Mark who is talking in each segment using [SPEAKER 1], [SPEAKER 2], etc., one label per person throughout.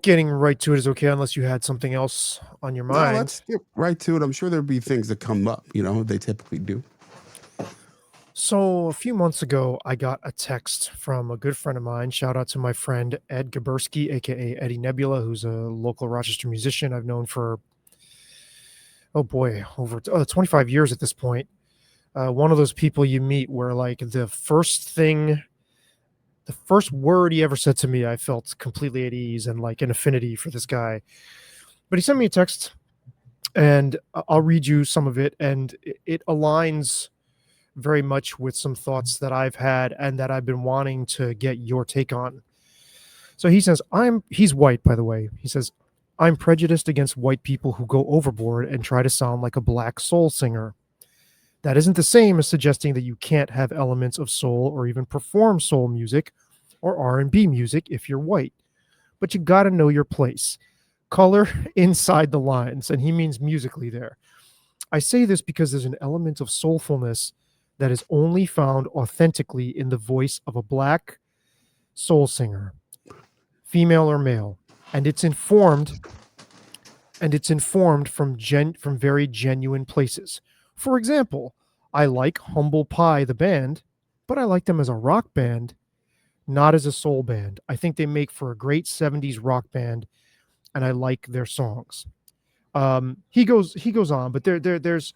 [SPEAKER 1] Getting right to it is okay unless you had something else on your
[SPEAKER 2] No,
[SPEAKER 1] mind.
[SPEAKER 2] let's get right to it. I'm sure there'll be things that come up. They typically do.
[SPEAKER 1] So, a few months ago, I got a text from a good friend of mine. Shout out to my friend Ed Gabersky, aka Eddie Nebula, who's a local Rochester musician I've known for, oh boy, over 25 years at this point. One of those people you meet where, like, the first word he ever said to me, I felt completely at ease and like an affinity for this guy. But he sent me a text, and I'll read you some of it, and it aligns very much with some thoughts that I've had and that I've been wanting to get your take on. So he says, he's white, by the way. He says, I'm prejudiced against white people who go overboard and try to sound like a black soul singer. That isn't the same as suggesting that you can't have elements of soul or even perform soul music or R&B music if you're white. But you got to know your place. Color inside the lines, and he means musically there. I say this because there's an element of soulfulness that is only found authentically in the voice of a black soul singer, female or male, and it's informed from very genuine places. For example, I like Humble Pie the band, but I like them as a rock band, not as a soul band. I think they make for a great 70s rock band, and I like their songs. He goes on, but there's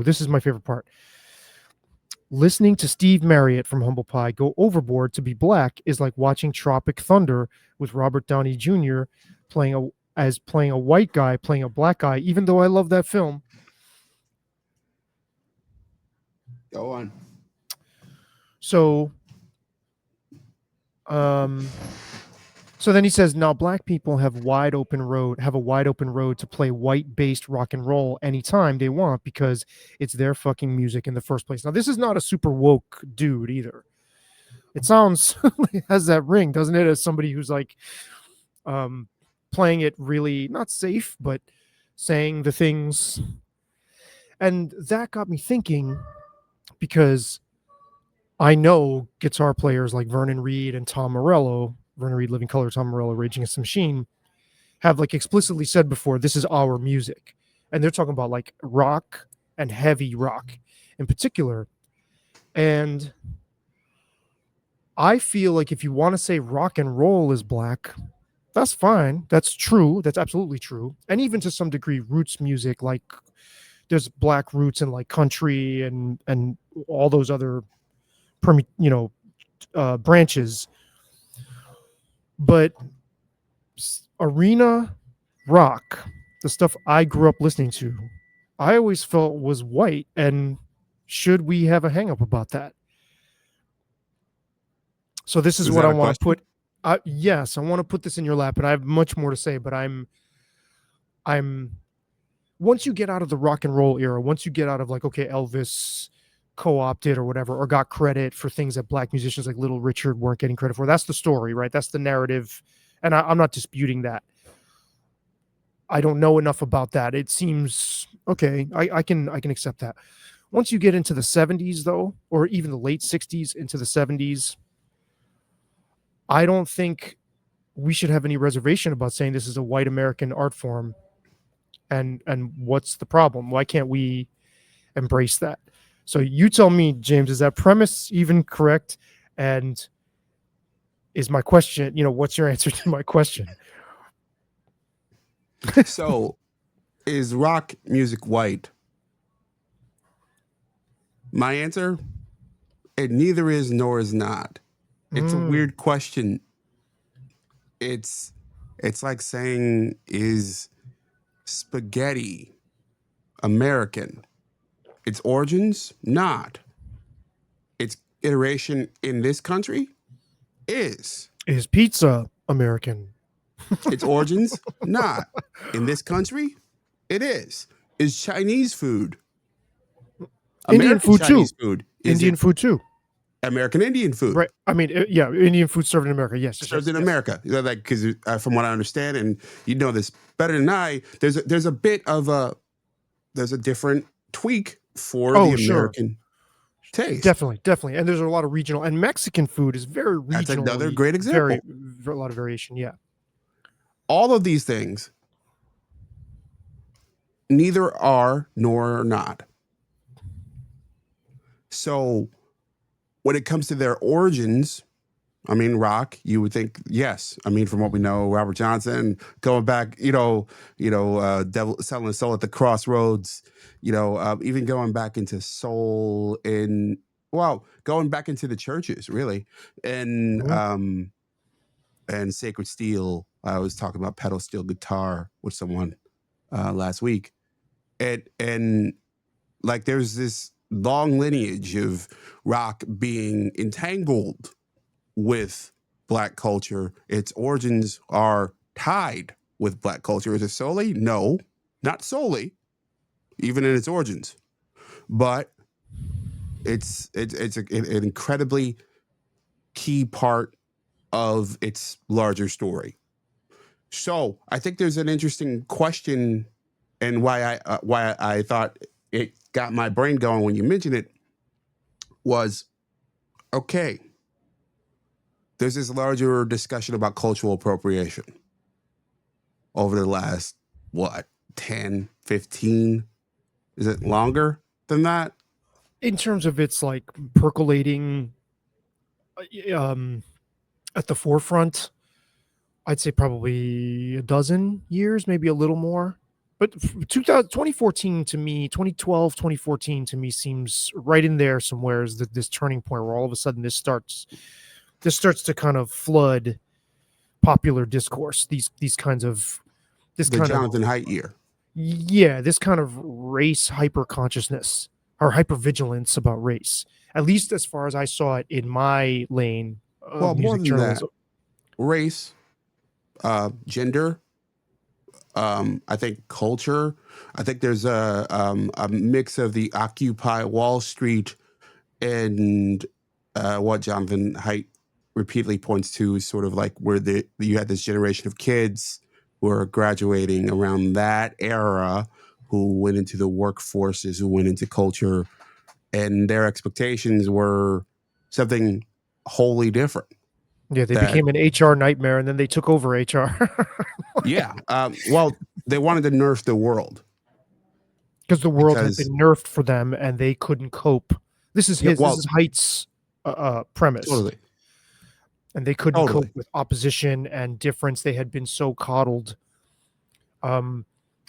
[SPEAKER 1] this is my favorite part. Listening to Steve Marriott from Humble Pie go overboard to be black is like watching Tropic Thunder with Robert Downey Jr. playing a white guy playing a black guy. Even though I love that film,
[SPEAKER 2] Go on.
[SPEAKER 1] so um, so then he says, now black people have a wide open road to play white-based rock and roll anytime they want because it's their fucking music in the first place. Now, this is not a super woke dude either. It sounds it has that ring, doesn't it? As somebody who's like playing it really not safe, but saying the things. And that got me thinking because I know guitar players like Vernon Reid and Tom Morello, Vernon Reid, Living Colour, Tom Morello, Rage Against the Machine, have like explicitly said before, this is our music. And they're talking about like rock and heavy rock in particular. And I feel like if you want to say rock and roll is black, that's fine. That's true. That's absolutely true. And even to some degree, roots music, like there's black roots in like country and all those other branches. But arena rock, the stuff I grew up listening to, I always felt was white. And should we have a hang up about that? So this is what I want to put. Yes, I want to put this in your lap, and I have much more to say. But I'm once you get out of the rock and roll era, once you get out of like, okay, Elvis co-opted or whatever, or got credit for things that black musicians like Little Richard weren't getting credit for. That's the story, right? That's the narrative, and I'm not disputing that. I don't know enough about that. It seems okay. I can accept that. Once you get into the 70s, though, or even the late 60s into the 70s, I don't think we should have any reservation about saying this is a white American art form. And what's the problem? Why can't we embrace that? So you tell me, James, is that premise even correct? And is my question, what's your answer to my question?
[SPEAKER 2] So, is rock music white? My answer, it neither is nor is not. It's a weird question. It's like saying, is spaghetti American? Its origins, not. Its iteration in this country is.
[SPEAKER 1] Is pizza American?
[SPEAKER 2] Its origins, not. In this country, it is. Is Chinese food
[SPEAKER 1] Indian food
[SPEAKER 2] Chinese
[SPEAKER 1] too.
[SPEAKER 2] food?
[SPEAKER 1] Indian food too.
[SPEAKER 2] American Indian food,
[SPEAKER 1] right? I mean, yeah, Indian food served in America. Yes,
[SPEAKER 2] served in America. Like, because from what I understand, and you know this better than I, there's a bit of there's a different tweak for the American taste.
[SPEAKER 1] Definitely, and there's a lot of regional, and Mexican food is very regional.
[SPEAKER 2] That's another great example.
[SPEAKER 1] A lot of variation. Yeah.
[SPEAKER 2] all of these things neither are nor not. So when it comes to their origins, I mean, rock, you would think, yes. I mean, from what we know, Robert Johnson going back, Devil selling soul at the crossroads, even going back into soul going back into the churches, really. And
[SPEAKER 1] Mhm.
[SPEAKER 2] and Sacred Steel. I was talking about pedal steel guitar with someone last week. And like there's this long lineage of rock being entangled with Black culture. Its origins are tied with Black culture. Is it solely? No, not solely, even in its origins. But it's an incredibly key part of its larger story. So I think there's an interesting question, and why I thought it got my brain going when you mentioned it was, okay, there's this larger discussion about cultural appropriation over the last, what, 10, 15? Is it longer than that?
[SPEAKER 1] In terms of its like percolating at the forefront, I'd say probably a dozen years, maybe a little more. But 2014 to me, 2012, 2014 to me seems right in there somewhere is this turning point where all of a sudden this starts to kind of flood popular discourse. These kinds of this
[SPEAKER 2] The
[SPEAKER 1] kind of
[SPEAKER 2] Jonathan Haidt year.
[SPEAKER 1] yeah, this kind of race hyper consciousness or hyper vigilance about race. At least as far as I saw it in my lane
[SPEAKER 2] Well,
[SPEAKER 1] of
[SPEAKER 2] more
[SPEAKER 1] music
[SPEAKER 2] than that,
[SPEAKER 1] journalism.
[SPEAKER 2] race, gender, I think culture. I think there's a mix of the Occupy Wall Street and what Jonathan Haidt repeatedly points to is sort of like where you had this generation of kids who are graduating around that era, who went into the workforces, who went into culture, and their expectations were something wholly different.
[SPEAKER 1] Yeah, they
[SPEAKER 2] That
[SPEAKER 1] became an HR nightmare and then they took over HR.
[SPEAKER 2] yeah, well, they wanted to nerf the world
[SPEAKER 1] Because the world had
[SPEAKER 2] because
[SPEAKER 1] been nerfed for them and they couldn't cope.
[SPEAKER 2] yeah,
[SPEAKER 1] This
[SPEAKER 2] well,
[SPEAKER 1] is Haidt's premise,
[SPEAKER 2] totally,
[SPEAKER 1] and they couldn't cope
[SPEAKER 2] totally.
[SPEAKER 1] with opposition and difference. They had been so coddled. Um,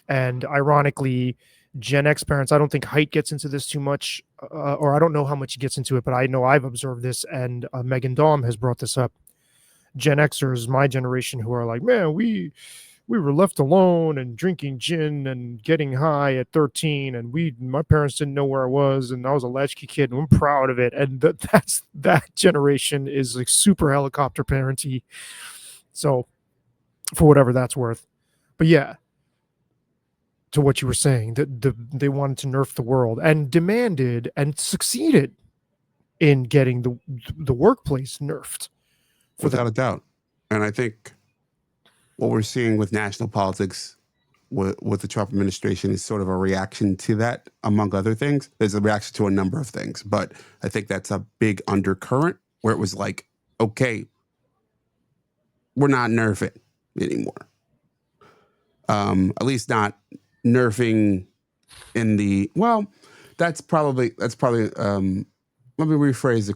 [SPEAKER 1] and ironically, Gen X parents, I don't think Haidt gets into this too much, or I don't know how much he gets into it, but I know I've observed this, and Megan Daum has brought this up. Gen Xers, my generation, who are like, man, we were left alone and drinking gin and getting high at 13, and my parents didn't know where I was, and I was a latchkey kid, and I'm proud of it. And that generation is like super helicopter parenty. So for whatever that's worth. But yeah, to what you were saying, they wanted to nerf the world and demanded and succeeded in getting the workplace nerfed for
[SPEAKER 2] Without
[SPEAKER 1] them.
[SPEAKER 2] a doubt. And I think what we're seeing with national politics with the Trump administration is sort of a reaction to that, among other things. There's a reaction to a number of things, but I think that's a big undercurrent where it was like, okay, we're not nerfing anymore. At least not nerfing in the that's probably let me rephrase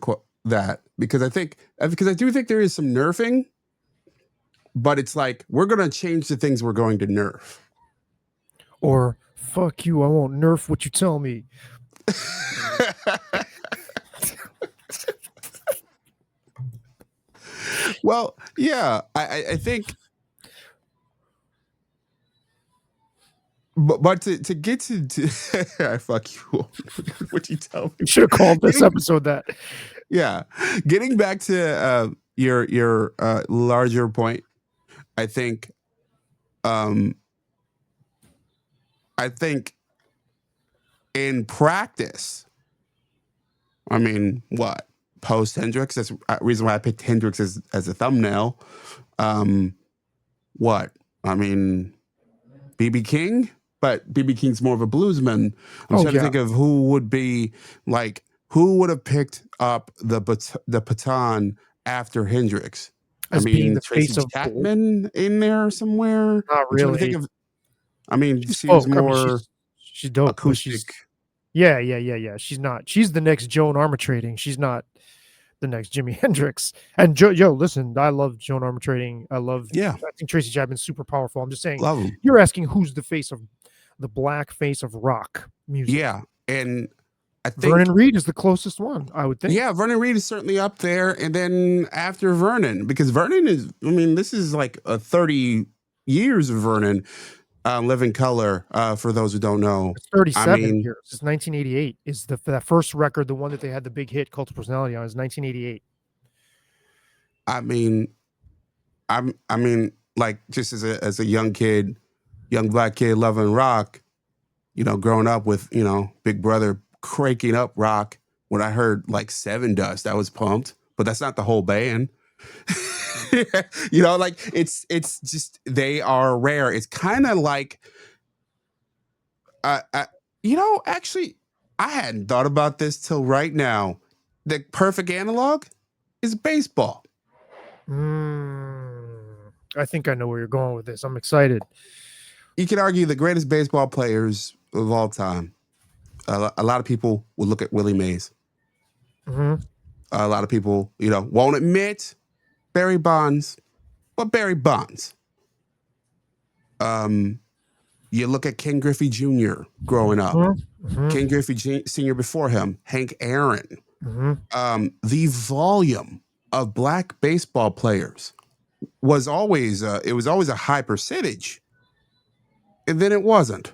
[SPEAKER 2] that because I do think there is some nerfing, but it's like we're going to change the things we're going to nerf.
[SPEAKER 1] Or fuck you, I won't nerf what you tell me.
[SPEAKER 2] Well, yeah, I think, but to get to I fuck you. What you tell me?
[SPEAKER 1] You should have called this
[SPEAKER 2] Getting,
[SPEAKER 1] episode that.
[SPEAKER 2] yeah, getting back to your larger point, I think, um, I think in practice, I mean, what post Hendrix? That's the reason why I picked Hendrix as a thumbnail. What I mean, BB King, but BB King's more of a bluesman. I'm
[SPEAKER 1] Oh
[SPEAKER 2] trying to
[SPEAKER 1] yeah.
[SPEAKER 2] think of who would be like who would have picked up the baton after Hendrix.
[SPEAKER 1] as being the
[SPEAKER 2] Tracy
[SPEAKER 1] face of
[SPEAKER 2] Chapman in there somewhere.
[SPEAKER 1] not
[SPEAKER 2] I'm trying to think
[SPEAKER 1] really.
[SPEAKER 2] of.
[SPEAKER 1] She's
[SPEAKER 2] She was
[SPEAKER 1] folk. I mean,
[SPEAKER 2] more
[SPEAKER 1] she's dope, but
[SPEAKER 2] acoustic.
[SPEAKER 1] she's yeah. She's not. She's the next Joan Armatrading. She's not the next Jimi Hendrix. And listen, I love Joan Armatrading.
[SPEAKER 2] Yeah,
[SPEAKER 1] I think Tracy Chapman's super powerful. I'm just saying,
[SPEAKER 2] love them.
[SPEAKER 1] you're asking who's the face of the black face of rock music.
[SPEAKER 2] Yeah, and I think
[SPEAKER 1] Vernon Reid is the closest one, I would think.
[SPEAKER 2] yeah, Vernon Reid is certainly up there, and then after Vernon, because Vernon is, this is like a 30 years of Vernon. Living Color, for those who don't know.
[SPEAKER 1] It's 37
[SPEAKER 2] mean,
[SPEAKER 1] years. It's 1988. Is that first record, the one that they had the big hit Cult of Personality on, is 1988.
[SPEAKER 2] I mean, like just as a young kid, young black kid loving rock, growing up with, Big Brother cranking up rock. When I heard like Seven Dust, I was pumped, but that's not the whole band. Like it's just, they are rare. It's kind of like, actually, I hadn't thought about this till right now. The perfect analog is baseball.
[SPEAKER 1] I think I know where you're going with this. I'm excited.
[SPEAKER 2] You could argue the greatest baseball players of all time. A lot of people will look at Willie Mays. A lot of people, won't admit Barry Bonds, but Barry Bonds. You look at Ken Griffey Jr. growing up, Ken Griffey Sr. before him, Hank Aaron. The volume of black baseball players was always a high percentage, and then it wasn't.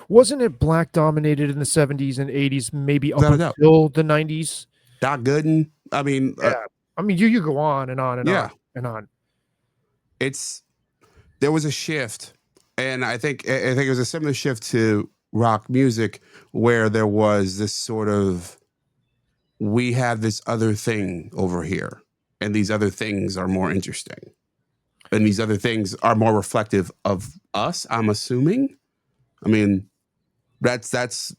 [SPEAKER 1] Wasn't it black dominated in the 70s and 80s, maybe up
[SPEAKER 2] Without a doubt.
[SPEAKER 1] until the 90s?
[SPEAKER 2] Doc Gooden.
[SPEAKER 1] You go on and on and on and on.
[SPEAKER 2] There was a shift, and I think it was a similar shift to rock music, where there was this sort of, we have this other thing over here, and these other things are more interesting, and these other things are more reflective of us, I'm assuming. That's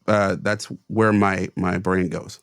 [SPEAKER 2] where my brain goes.